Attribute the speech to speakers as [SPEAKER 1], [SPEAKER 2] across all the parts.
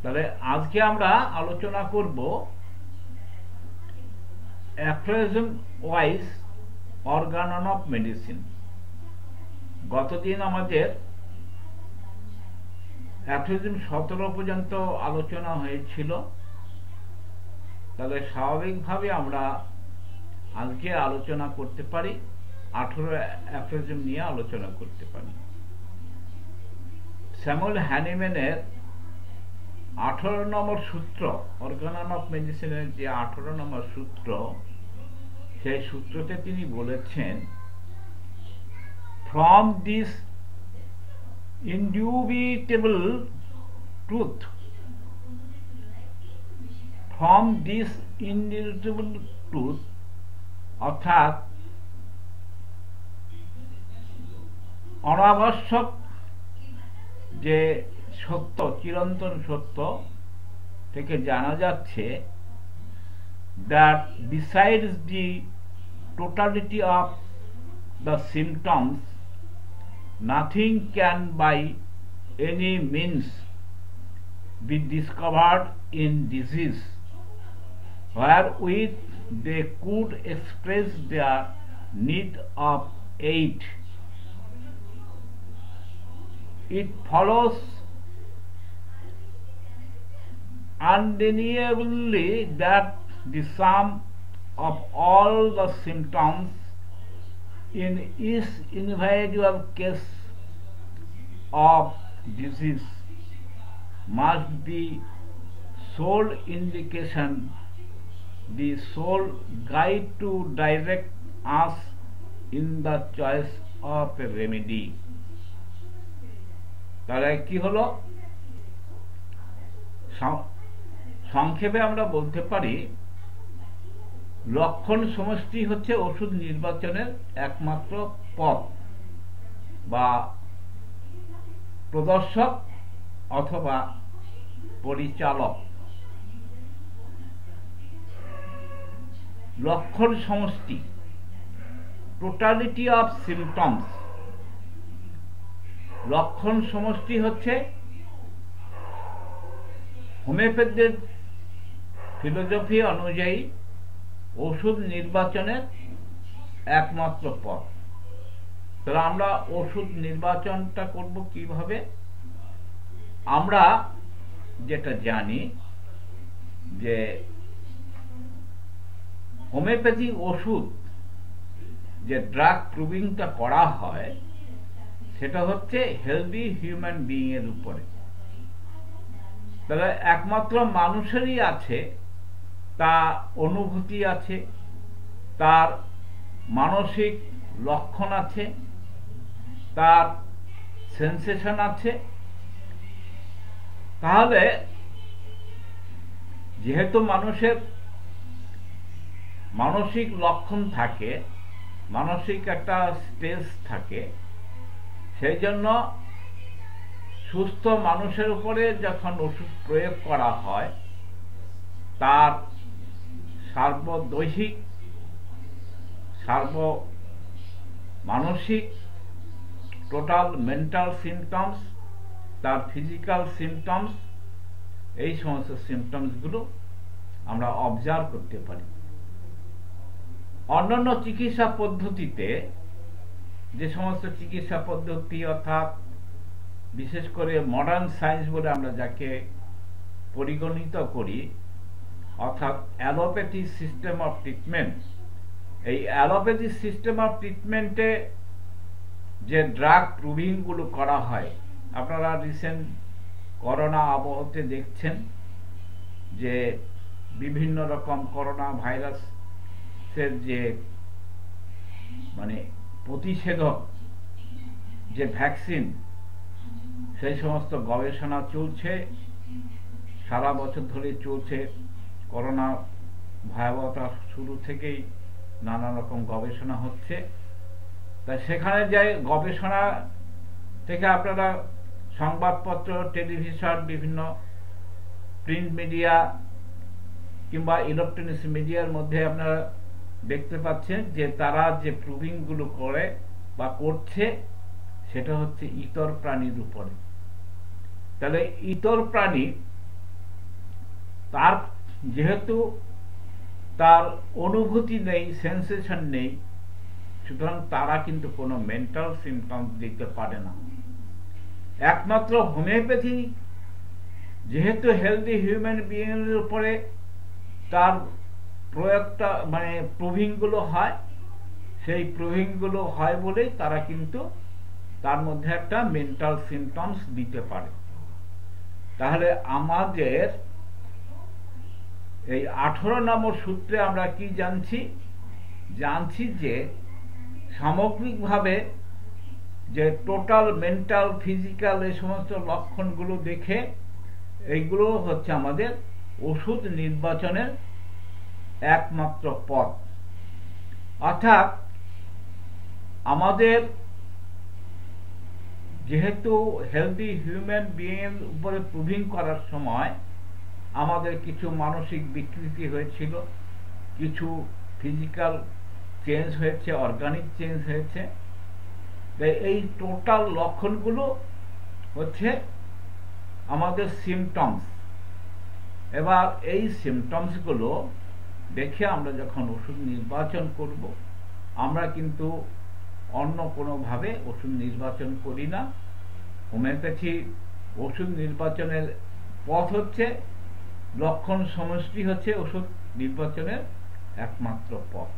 [SPEAKER 1] তাহলে আজকে আমরা আলোচনা করব অ্যাফ্রিজম ওয়াইজ অর্গানন অফ মেডিসিন। গতদিন আমাদের অ্যাফ্রিজম 17 পর্যন্ত আলোচনা হয়েছিল। তাহলে স্বাভাবিকভাবে আমরা আজকে আলোচনা করতে পারি 18 অ্যাফ্রিজম নিয়ে আলোচনা করতে পারি। স্যামুয়েল হ্যানিম্যানের 18 নম্বর সূত্র, অর্গানন অফ মেডিসিনের যে 18 নম্বর সূত্র, সেই সূত্রতে তিনি বলেছেন, from this indubitable truth, from this indubitable truth, অর্থাৎ অনাবশ্যক যে সত্য, চিরন্তন সত্য থেকে জানা যাচ্ছে that besides the totality of the symptoms, nothing can by any means be discovered in disease wherewith they could express their need of aid. It follows undeniably that the sum of all the symptoms in each individual case of disease must be sole indication, the sole guide to direct us in the choice of a remedy. তাহলে কি হলো? সংক্ষেপে আমরা বলতে পারি, লক্ষণ সমষ্টি হচ্ছে ওষুধ নির্বাচনের একমাত্র পথ বা প্রদর্শক অথবা পরিচালক। লক্ষণ সমষ্টি, টোটালিটি অফ সিমটমস। লক্ষণ সমষ্টি হচ্ছে হোমিওপ্যাথির ফিলোসফি অনুযায়ী ওষুধ নির্বাচনের একমাত্র পথ। তাহলে আমরা ওষুধ নির্বাচনটা করব কিভাবে? আমরা যেটা জানি যে হোমিওপ্যাথিক ওষুধ যে ড্রাগ প্রুভিংটা করা হয় সেটা হচ্ছে হেলদি হিউম্যান বিইং এর উপরে। তাহলে একমাত্র মানুষেরই আছে, তার অনুভূতি আছে, তার মানসিক লক্ষণ আছে, তার সেন্সেশন আছে। তাহলে যেহেতু মানুষের মানসিক লক্ষণ থাকে, মানসিক একটা স্টেজ থাকে, সেই জন্য সুস্থ মানুষের উপরে যখন ওষুধ প্রয়োগ করা হয়, তার সার্বদৈহিক, মানসিক, টোটাল মেন্টাল সিমটমস, তার ফিজিক্যাল সিমটমস, এই সমস্ত সিমটমসগুলো আমরা অবজার্ভ করতে পারি। অন্যান্য চিকিৎসা পদ্ধতিতে, যে সমস্ত চিকিৎসা পদ্ধতি অর্থাৎ বিশেষ করে মডার্ন সায়েন্স বলে আমরা যাকে পরিগণিত করি, অর্থাৎ অ্যালোপ্যাথি সিস্টেম অফ ট্রিটমেন্ট, এই অ্যালোপ্যাথি সিস্টেম অফ ট্রিটমেন্টে যে ড্রাগ প্রুভিংগুলো করা হয়, আপনারা রিসেন্ট করোনা আবহতে দেখছেন যে বিভিন্ন রকম করোনা ভাইরাসের যে প্রতিষেধক, যে ভ্যাকসিন, সেই সমস্ত গবেষণা চলছে, সারা বছর ধরে চলছে। করোনা ভয়াবহতা শুরু থেকেই নানা রকম গবেষণা হচ্ছে। তাই সেখানে যে গবেষণা থেকে আপনারা সংবাদপত্র, টেলিভিশন, বিভিন্ন প্রিন্ট মিডিয়া কিংবা ইলেকট্রনিক্স মিডিয়ার মধ্যে আপনারা দেখতে পাচ্ছেন যে তারা যে প্রুভিংগুলো করে বা করছে সেটা হচ্ছে ইতর প্রাণীর উপরে। তাহলে ইতর প্রাণী তার যেহেতু তার অনুভূতি নেই, সেন্সেশন নেই, সুতরাং তারা কিন্তু কোনো মেন্টাল সিমটমস দিতে পারে না। একমাত্র হোমিওপ্যাথি যেহেতু হেলদি হিউম্যান বিইং এর উপরে তার প্রয়োগটা মানে প্রুভিংগুলো হয়, সেই প্রুভিংগুলো হয় বলেই তারা কিন্তু তার মধ্যে একটা মেন্টাল সিমটমস দিতে পারে। তাহলে আমাদের এই 18 নম্বর সূত্রে আমরা কি জানছি যে সামগ্রিকভাবে যে টোটাল মেন্টাল ফিজিক্যাল এই সমস্ত লক্ষণগুলো দেখে এইগুলো হচ্ছে আমাদের ওষুধ নির্বাচনের একমাত্র পথ। অর্থাৎ আমাদের যেহেতু হেলদি হিউম্যান বিইং এর উপরে প্রুভিং করার সময় আমাদের কিছু মানসিক বিকৃতি হয়েছিল, কিছু ফিজিক্যাল চেঞ্জ হয়েছে, অর্গানিক চেঞ্জ হয়েছে, এই টোটাল লক্ষণগুলো হচ্ছে আমাদের সিমটমস। এবার এই সিমটমসগুলো দেখে আমরা যখন ওষুধ নির্বাচন করব, আমরা কিন্তু অন্য কোনোভাবে ওষুধ নির্বাচন করি না। হোমিওপ্যাথি ওষুধ নির্বাচনের পথ হচ্ছে, লক্ষণ সমষ্টি হচ্ছে ওষুধ নির্বাচনের একমাত্র পথ।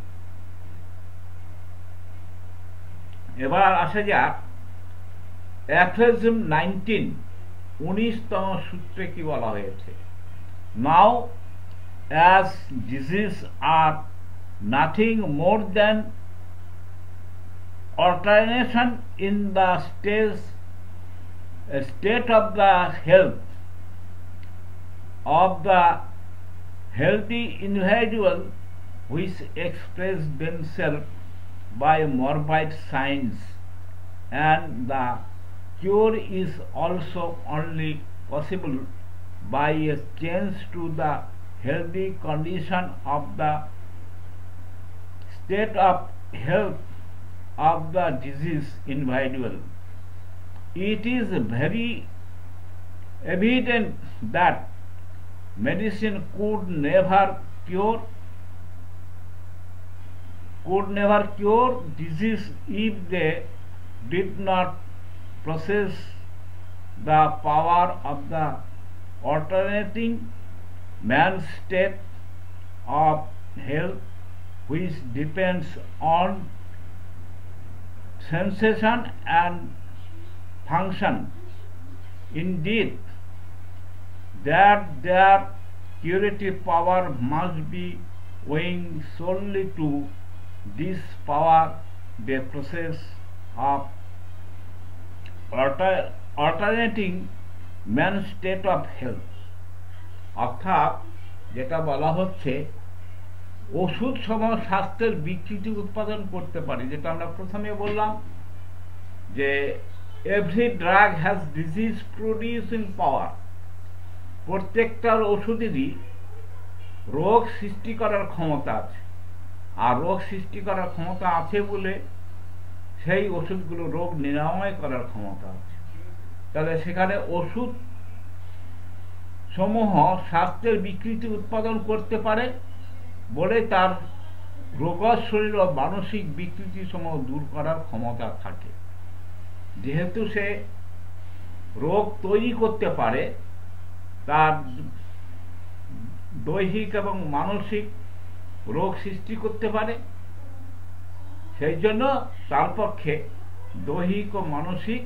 [SPEAKER 1] এবার আসা যাক অ্যাফোরিজম 19 সূত্রে কি বলা হয়েছে। নাও as disease are nothing more than alternation in the state of the health of the healthy individual which express themselves by morbid signs, and the cure is also only possible by a change to the healthy condition of the state of health of the diseased individual. It is very evident that medicine could never cure disease if they did not possess the power of the alternating man's state of health, which depends on sensation and function. Indeed, that their curative power must be owing solely to this power they possess of alternating man's state of health. অর্থাৎ যেটা বলা হচ্ছে, ওষুধ সময় স্বাস্থ্যের বিকৃতি উৎপাদন করতে পারে, যেটা আমরা প্রথমে বললাম যে every drug has disease producing power. প্রত্যেকটার ওষুধেরই রোগ সৃষ্টি করার ক্ষমতা আছে, আর রোগ সৃষ্টি করার ক্ষমতা আছে বলে সেই ওষুধগুলো রোগ নিরাময় করার ক্ষমতা আছে। তাহলে সেখানে ওষুধ সমূহ স্বাস্থ্যের বিকৃতি উৎপাদন করতে পারে বলে তার রোগা শরীর ও মানসিক বিকৃতি সমূহ দূর করার ক্ষমতা থাকে। যেহেতু সে রোগ তৈরি করতে পারে, তার দৈহিক এবং মানসিক রোগ সৃষ্টি করতে পারে, সেই জন্য তার পক্ষে দৈহিক ও মানসিক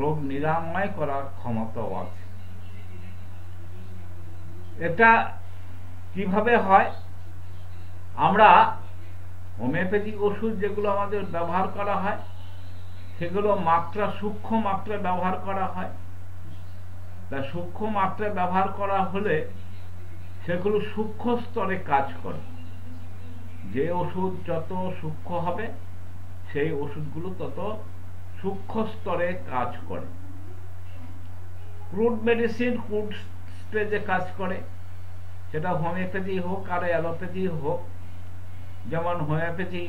[SPEAKER 1] রোগ নিরাময় করার ক্ষমতাও আছে। এটা কিভাবে হয়? আমরা হোমিওপ্যাথিক ওষুধ যেগুলো আমাদের ব্যবহার করা হয়, সেগুলো সূক্ষ্ম মাত্রায় ব্যবহার করা হয়। তা সূক্ষ্ম মাত্রায় ব্যবহার করা হলে সেগুলো সূক্ষ্ম স্তরে কাজ করে। যে ওষুধ যত সূক্ষ্ম হবে, সেই ওষুধগুলো তত সূক্ষ্ম স্তরে কাজ করে। ক্রুড মেডিসিন ক্রুড স্টেজে কাজ করে, সেটা হোমিওপ্যাথি হোক আর অ্যালোপ্যাথি হোক। যেমন হোমিওপ্যাথি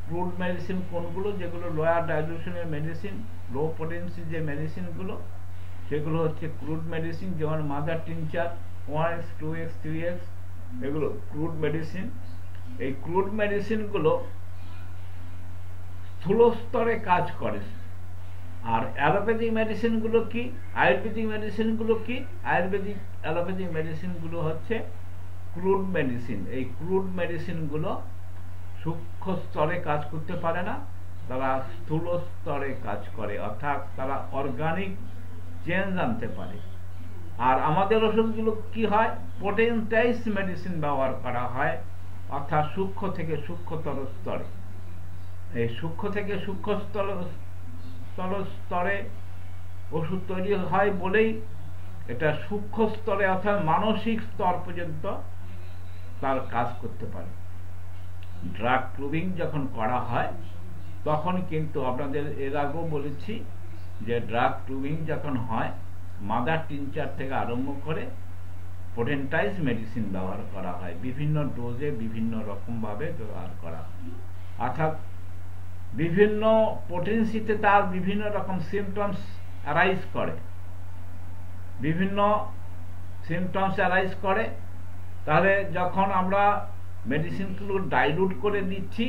[SPEAKER 1] ক্রুড মেডিসিন কোনগুলো? যেগুলো লোয়ার ডাইলুশনের মেডিসিন, লো পোটেন্সি যে মেডিসিনগুলো, সেগুলো হচ্ছে ক্রুড মেডিসিন। যেমন mother tincture, 1x 2x 3x, এগুলো ক্রুড মেডিসিন। এই ক্রুড মেডিসিনগুলো স্থূল স্তরে কাজ করে। আর অ্যালোপ্যাথিক মেডিসিনগুলো কি, আয়ুর্বেদিক মেডিসিনগুলো কি? আয়ুর্বেদিক অ্যালোপ্যাথিক মেডিসিনগুলো হচ্ছে ক্রুড মেডিসিন। এই ক্রুড মেডিসিনগুলো সূক্ষ্ম স্তরে কাজ করতে পারে না, তারা স্থূল স্তরে কাজ করে, অর্থাৎ তারা অর্গানিক চেঞ্জ আনতে পারে। আর আমাদের ওষুধগুলো কি হয়? পোটেন্টাইজ মেডিসিন ব্যবহার করা হয়, অর্থাৎ সূক্ষ্ম থেকে সূক্ষ্মতর স্তরে। এই সূক্ষ্ম থেকে সূক্ষ্ম স্তরে ওষুধ তৈরি হয় বলেই এটা সূক্ষ্ম স্তরে অর্থাৎ মানসিক স্তর পর্যন্ত তার কাজ করতে পারে। ড্রাগ প্রুভিং যখন করা হয় তখন কিন্তু আপনাদের এর আগেও বলেছি যে ড্রাগ প্রুভিং যখন হয় মাদার টিনচার থেকে আরম্ভ করে পোটেন্টাইজ মেডিসিন ব্যবহার করা হয়, বিভিন্ন ডোজে বিভিন্ন রকমভাবে ব্যবহার করা হয়, অর্থাৎ বিভিন্ন পোটেন্সিতে তার বিভিন্ন রকম সিমটমস অ্যারাইজ করে, বিভিন্ন সিমটমস অ্যারাইজ করে। তাহলে যখন আমরা মেডিসিনগুলো ডাইলুট করে দিচ্ছি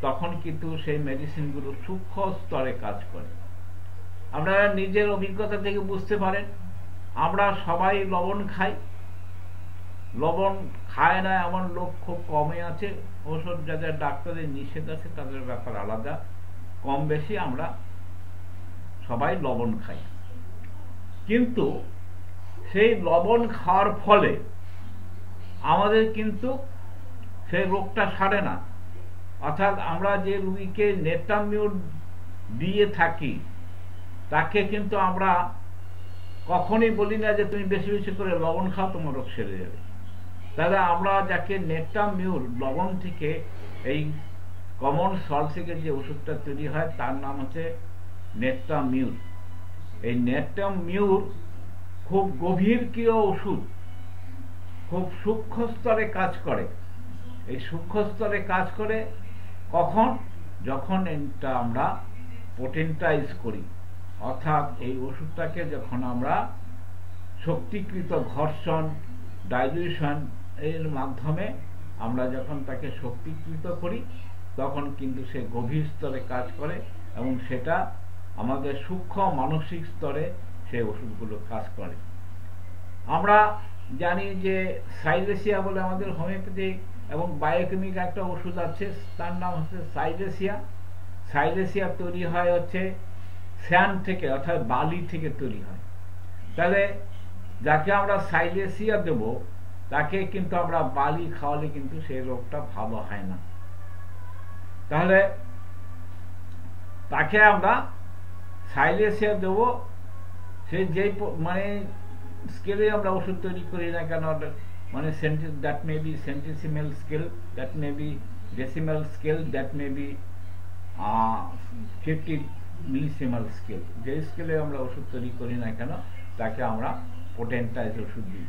[SPEAKER 1] তখন কিন্তু সেই মেডিসিনগুলো সূক্ষ্ম স্তরে কাজ করে। আপনারা নিজের অভিজ্ঞতা থেকে বুঝতে পারেন, আমরা সবাই লবণ খাই, লবণ খায় না এমন লোক খুব কমই আছে। ওষুধ যাদের ডাক্তারের নিষেধ আছে তাদের ব্যাপার আলাদা, কম বেশি আমরা সবাই লবণ খাই। কিন্তু সেই লবণ খাওয়ার ফলে আমাদের কিন্তু সেই রোগটা সারে না। অর্থাৎ আমরা যে রুগীকে নেটামিউর দিয়ে থাকি তাকে কিন্তু আমরা কখনই বলি না যে তুমি বেশি বেশি করে লবণ খাও, তোমার রোগ সেরে যাবে। তাহলে আমরা যাকে নেটামিউর, লবণ থেকে এই কমন সল্ট থেকে যে ওষুধটা তৈরি হয় তার নাম হচ্ছে নেটামিউর। এই নেটামিউর খুব গভীরকীয় ওষুধ, খুব সূক্ষ্ম স্তরে কাজ করে। এই সূক্ষ্ম স্তরে কাজ করে কখন? যখন এটা আমরা পোটেন্টাইজ করি, অর্থাৎ এই ওষুধটাকে যখন আমরা শক্তিকৃত ঘর্ষণ, ডাইলিউশন এর মাধ্যমে আমরা যখন তাকে শক্তিকৃত করি তখন কিন্তু সে গভীর স্তরে কাজ করে এবং সেটা আমাদের সূক্ষ্ম মানসিক স্তরে সেই ওষুধগুলো কাজ করে। আমরা জানি যে সাইলেসিয়া বলে আমাদের হোমিওপ্যাথি এবং বায়োকেমিক একটা ওষুধ আছে, তার নাম হচ্ছে সাইলেসিয়া। সাইলেসিয়া তৈরি হয় হচ্ছে স্যান্ড থেকে, অর্থাৎ বালি থেকে তৈরি হয়। তাহলে যাকে আমরা সাইলেসিয়া দেব তাকে কিন্তু আমরা বালি খাওয়ালে কিন্তু সেই রোগটা ভালো হয় না। তাহলে তাকে আমরা সাইলেসিয়া দেব, সে যেই মানে স্কেলে আমরা ওষুধ তৈরি করি না কেন, মানে that may be centesimal scale, that may be decimal scale, that may be 50 millesimal scale, যে স্কেলে আমরা ওষুধ তৈরি করি না কেন তাকে আমরা পোটেন্টাইজ ওষুধ দিই।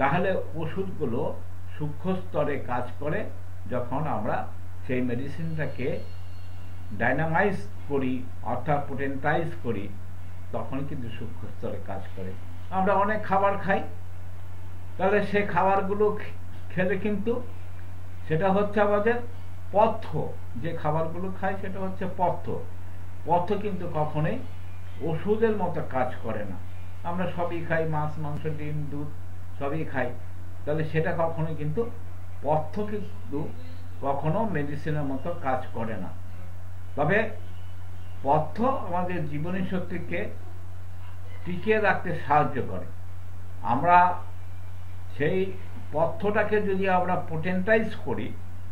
[SPEAKER 1] তাহলে ওষুধগুলো সূক্ষ্ম স্তরে কাজ করে। যখন আমরা সেই মেডিসিনটাকে ডাইনামাইজ করি অর্থাৎ পোটেন্টাইজ করি তখন কিন্তু সূক্ষ্ম স্তরে কাজ করে। আমরা অনেক খাবার খাই, তাহলে সেই খাবারগুলো খেলে কিন্তু সেটা হচ্ছে আমাদের পথ্য, যে খাবারগুলো খাই সেটা হচ্ছে পথ্য। পথ্য কিন্তু কখনোই ওষুধের মতো কাজ করে না। আমরা সবই খাই, মাছ, মাংস, ডিম, দুধ সবই খাই, তাহলে সেটা কখনোই কিন্তু পথ্য কিন্তু কখনো মেডিসিনের মতো কাজ করে না। তবে পথ্য আমাদের জীবনী শক্তিকে টিকিয়ে রাখতে সাহায্য করে। আমরা সেই পথ্যটাকে যদি আমরা পোটেন্টাইজ করি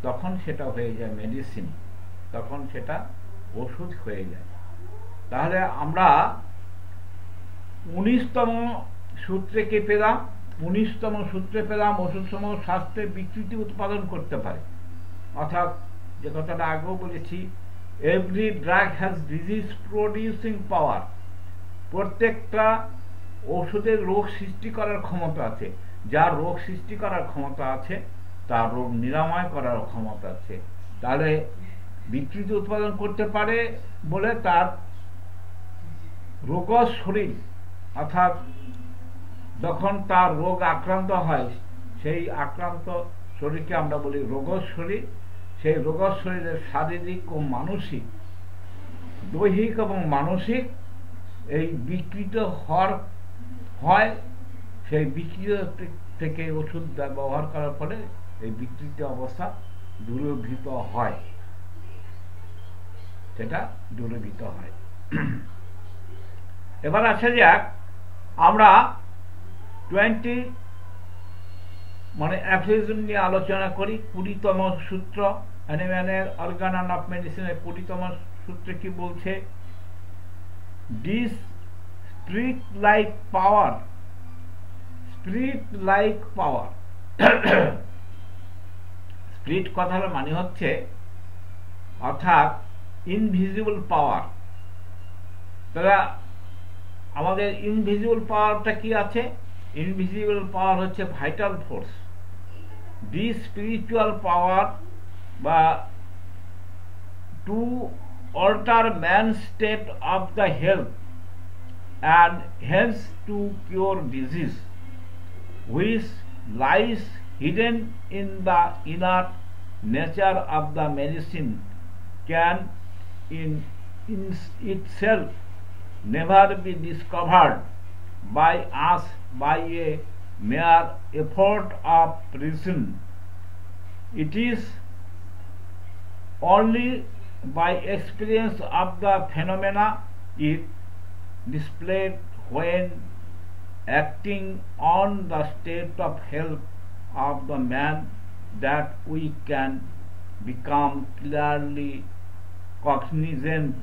[SPEAKER 1] তখন সেটা হয়ে যায় মেডিসিন, তখন সেটা ওষুধ হয়ে যায়। তাহলে আমরা 19তম সূত্রে কি পেলাম? 19তম সূত্রে পেলাম ওষুধসমূহ স্বাস্থ্যের বিকৃতি উৎপাদন করতে পারে। অর্থাৎ যে কথাটা আগেও বলেছি, every drug has disease producing power. প্রত্যেকটা ওষুধের রোগ সৃষ্টি করার ক্ষমতা আছে। যার রোগ সৃষ্টি করার ক্ষমতা আছে তার রোগ নিরাময় করার ক্ষমতা আছে। তাহলে বিকৃতি উৎপাদন করতে পারে বলে তার রোগজ শরীর অর্থাৎ যখন তার রোগ আক্রান্ত হয়, সেই আক্রান্ত শরীরকে আমরা বলি রোগর শরীর। সেই রোগর শরীরের শারীরিক ও মানসিক, দৈহিক এবং মানসিক এই বিকৃত হয়। সেই বিকৃত থেকে ওষুধ ব্যবহার করার ফলে এই বিকৃত অবস্থা দূরীভূত হয়, সেটা দূরীভূত হয়। এবার আসা যাক, আমরা 20 মানে অ্যাফিজম নিয়ে আলোচনা করি। 20তম সূত্র, হ্যানিম্যানের অর্গান অফ মেডিসিনের 20তম সূত্রে কি বলছে? This spirit like power, spirit like power. Spirit কথার মানে হচ্ছে অর্থাৎ ইনভিজিবল পাওয়ার। তারা আমাদের ইনভিজিবল পাওয়ারটা কি আছে? ইনভিজিবল পাওয়ার হচ্ছে vital force. The spiritual power বা to alter man state of the health and hence to cure disease, which lies hidden in the inner nature of the medicine, can in itself never be discovered by us by a mere effort of reason. It is only by experience of the phenomena it displayed when acting on the state of health of the man that we can become clearly cognizant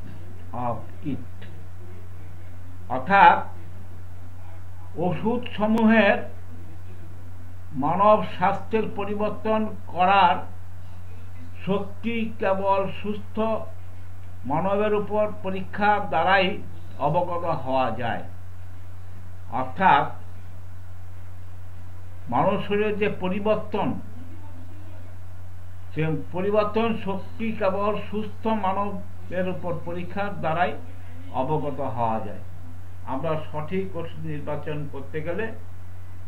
[SPEAKER 1] of it. অর্থাৎ ওষুধ সমূহের মানব স্বাস্থ্যের পরিবর্তন করার শক্তি কেবল সুস্থ মানবের উপর পরীক্ষার দ্বারাই অবগত হওয়া যায়। অর্থাৎ মানব শরীরের যে পরিবর্তন, সে পরিবর্তন শক্তি কেবল সুস্থ মানবের উপর পরীক্ষার দ্বারাই অবগত হওয়া যায়। আমরা সঠিক ওষুধ নির্বাচন করতে গেলে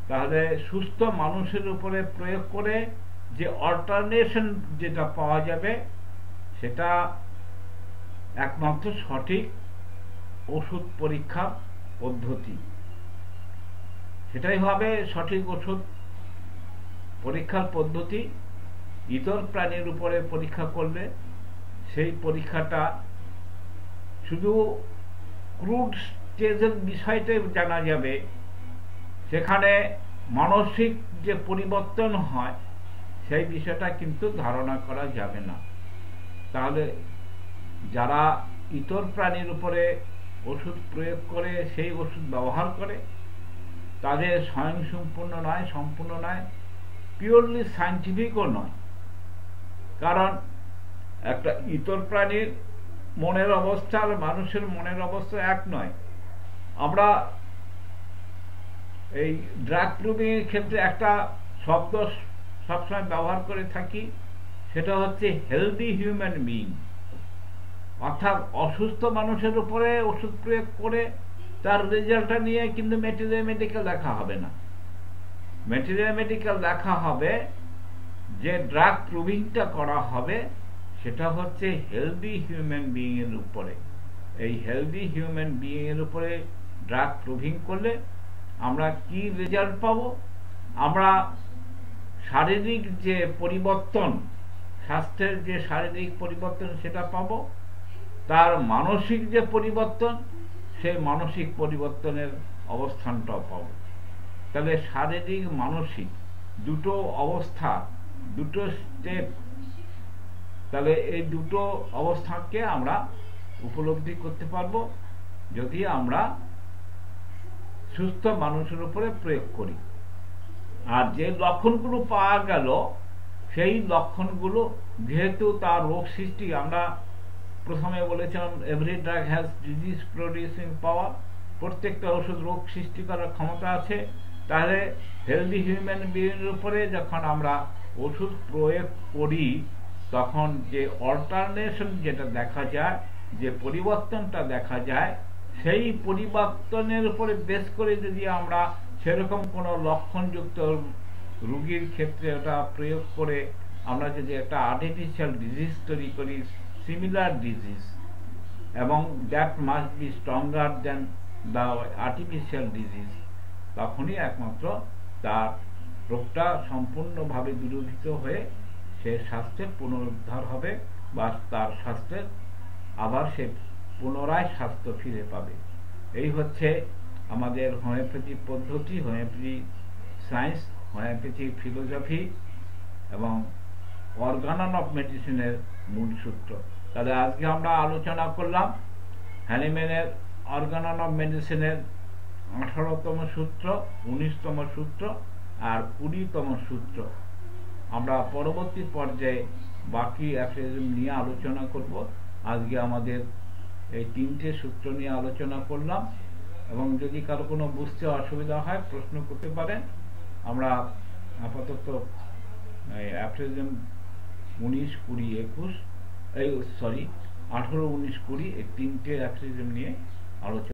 [SPEAKER 1] তাহলে সুস্থ মানুষের উপরে প্রয়োগ করে যে অল্টারনেশন যেটা পাওয়া যাবে, সেটা একমাত্র সঠিক ওষুধ পরীক্ষা পদ্ধতি। সেটাই হবে সঠিক ওষুধ পরীক্ষার পদ্ধতি। ইতর প্রাণীর উপরে পরীক্ষা করলে সেই পরীক্ষাটা শুধু ক্রুড স্টেজের বিষয়টাই জানা যাবে, সেখানে মানসিক যে পরিবর্তন হয় সেই বিষয়টা কিন্তু ধারণা করা যাবে না। তাহলে যারা ইতর প্রাণীর উপরে ওষুধ প্রয়োগ করে, সেই ওষুধ ব্যবহার করে, তাদের স্বয়ংসম্পূর্ণ নয়, সম্পূর্ণ নয়, পিওরলি সায়েন্টিফিকও নয়। কারণ একটা ইতর প্রাণীর মনের অবস্থা আর মানুষের মনের অবস্থা এক নয়। আমরা এই ড্রাগ প্রুভিং এর ক্ষেত্রে একটা শব্দ সবসময় ব্যবহার করে থাকি, সেটা হচ্ছে হেলদি হিউম্যান বিইং। অর্থাৎ অসুস্থ মানুষের উপরে ওষুধ প্রয়োগ করে তার রেজাল্টটা নিয়ে কিন্তু মেটেরিয়াল দেখা হবে না। মেটেরিয়াল দেখা হবে যে ড্রাগ প্রুভিংটা করা হবে, সেটা হচ্ছে হেলদি হিউম্যান বিইং এর উপরে। এই হেলদি হিউম্যান বিইং এর উপরে ড্রাগ প্রুভিং করলে আমরা কি রেজাল্ট পাবো? আমরা শারীরিক যে পরিবর্তন, স্বাস্থ্যের যে শারীরিক পরিবর্তন সেটা পাবো, তার মানসিক যে পরিবর্তন, সেই মানসিক পরিবর্তনের অবস্থানটাও পাবো। তাহলে শারীরিক মানসিক দুটো অবস্থা, দুটো স্টেপ, তাহলে এই দুটো অবস্থাকে আমরা উপলব্ধি করতে পারবো যদি আমরা সুস্থ মানুষের উপরে প্রয়োগ করি। আর যে লক্ষণগুলো পাওয়া গেল, সেই লক্ষণগুলো যেহেতু তার রোগ সৃষ্টি, আমরা প্রথমে বলেছিলাম every drug has disease producing power, প্রত্যেকটা ওষুধ রোগ সৃষ্টি করার ক্ষমতা আছে। তাহলে হেলদি হিউম্যান বিইং এর উপরে যখন আমরা ওষুধ প্রয়োগ করি, তখন যে অল্টারনেশন যেটা দেখা যায়, যে পরিবর্তনটা দেখা যায়, সেই পরিবর্তনের উপরে বেস করে যদি আমরা সেরকম কোনো লক্ষণযুক্ত রোগীর ক্ষেত্রে ওটা প্রয়োগ করে আমরা যদি একটা আর্টিফিশিয়াল ডিজিজ তৈরি করি, সিমিলার ডিজিজ, এবং that must be stronger than the artificial disease, তখনই একমাত্র তার রোগটা সম্পূর্ণভাবে দূরীভূত হয়ে সে স্বাস্থ্যের পুনরুদ্ধার হবে বা তার স্বাস্থ্যের আবার সে পুনরায় স্বাস্থ্য ফিরে পাবে। এই হচ্ছে আমাদের হোমিওপ্যাথি পদ্ধতি, হোমিওপ্যাথি সায়েন্স, হোমিওপ্যাথি ফিলোসফি এবং অর্গানন অফ মেডিসিনের মূল সূত্র। তাহলে আজকে আমরা আলোচনা করলাম হ্যানিম্যানের অর্গানন অফ মেডিসিনের 18তম সূত্র, 19তম সূত্র আর 20তম সূত্র। আমরা পরবর্তী পর্যায়ে বাকি অ্যাফেরিজম নিয়ে আলোচনা করব। আজকে আমাদের এই 3টে সূত্র নিয়ে আলোচনা করলাম, এবং যদি কারো কোনো বুঝতে অসুবিধা হয় প্রশ্ন করতে পারেন। আমরা আপাতত অ্যাফেরিজম 19, 20, 21 18, 19, 20 এই 3টে অ্যাফেরিজম নিয়ে আলোচনা